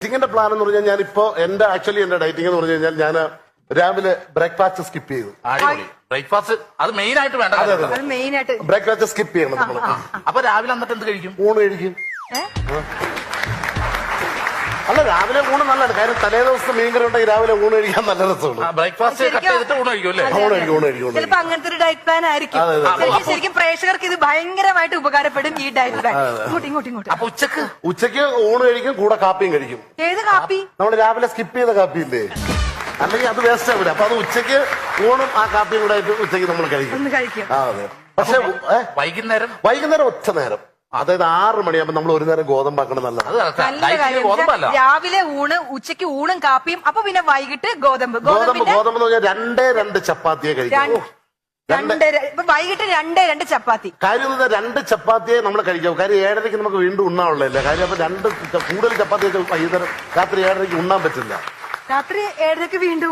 ഡയറ്റിങ്ങിന്റെ plan എന്ന് പറഞ്ഞാൽ ഞാനിപ്പോ എന്റെ ഡയറ്റിംഗ് എന്ന് പറഞ്ഞു കഴിഞ്ഞാൽ ഞാൻ രാവിലെ ബ്രേക്ക്ഫാസ്റ്റ് സ്കിപ്പ് ചെയ്തു. ബ്രേക്ക്ഫാസ്റ്റ് അത് മെയിൻ ആയിട്ട് വേണ്ട. അത് മെയിൻ ആയിട്ട് ബ്രേക്ക്ഫാസ്റ്റ് സ്കിപ്പ് ചെയ്യണം നമ്മൾ. അപ്പൊ രാവിലെ എന്നിട്ട് എന്ത് കഴിക്കും? ഊണ് കഴിക്കും. അല്ല, രാവിലെ ഊണ് നല്ലതാണ്. കാര്യം തലേ ദിവസം മീൻകറി ഉണ്ടെങ്കിൽ രാവിലെ ഊണ് കഴിക്കാൻ നല്ല രസമാണ്. ബ്രേക്ക്ഫാസ്റ്റ് കട്ട് ചെയ്തിട്ട് ഊണ് കഴിക്കും അല്ലേ? ഊണ് കഴിക്കും. ചിലപ്പോ അങ്ങനത്തെ ഒരു ഡയറ്റ് പ്ലാൻ ആയിരിക്കും. ശരിക്കും പ്രേക്ഷകർക്ക് ഇത് ഭയങ്കരമായിട്ട് ഉപകാരപ്പെടും ഈ ഡയറ്റ് പ്ലാൻ. ഇങ്ങോട്ട് അപ്പൊ ഉച്ചക്ക് ഊണ് കഴിക്കും, കൂടെ കാപ്പിയും കഴിക്കും. ഏത് കാപ്പി? നമ്മൾ രാവിലെ സ്കിപ്പ് ചെയ്ത കാപ്പി ഇല്ലേ, അല്ലെങ്കിൽ അത് വേസ്റ്റ് ആവില്ല. അപ്പൊ അത് ഉച്ചക്ക് ഊണും ആ കാപ്പിയും കൂടെ ആയിട്ട് ഉച്ചക്ക് നമ്മൾ കഴിക്കും. അതെ. പക്ഷെ വൈകുന്നേരം ഒറ്റ നേരം, അതായത് 6 മണിയാകുമ്പോ നമ്മൾ ഒരു നേരം ഗോതമ്പാക്കണം. നല്ലതാണ്. രാവിലെ ഊണ്, ഉച്ചയ്ക്ക് ഊണും കാപ്പിയും, അപ്പൊ പിന്നെ വൈകിട്ട് ഗോതമ്പ് എന്ന് പറഞ്ഞാൽ 2 ചപ്പാത്തിയെ കഴിക്കും. വൈകിട്ട് 2 ചപ്പാത്തി. കാര്യം 2 ചപ്പാത്തിയെ നമ്മൾ കഴിക്കാം. കാര്യം 7:30 നമുക്ക് വീണ്ടും ഉണ്ണാനുള്ളതല്ലേ. കാര്യം അപ്പൊ കൂടുതൽ ചപ്പാത്തി വൈകുന്നേരം രാത്രി 7:30 ഉണ്ണാൻ പറ്റില്ല. രാത്രി 7:30 വീണ്ടും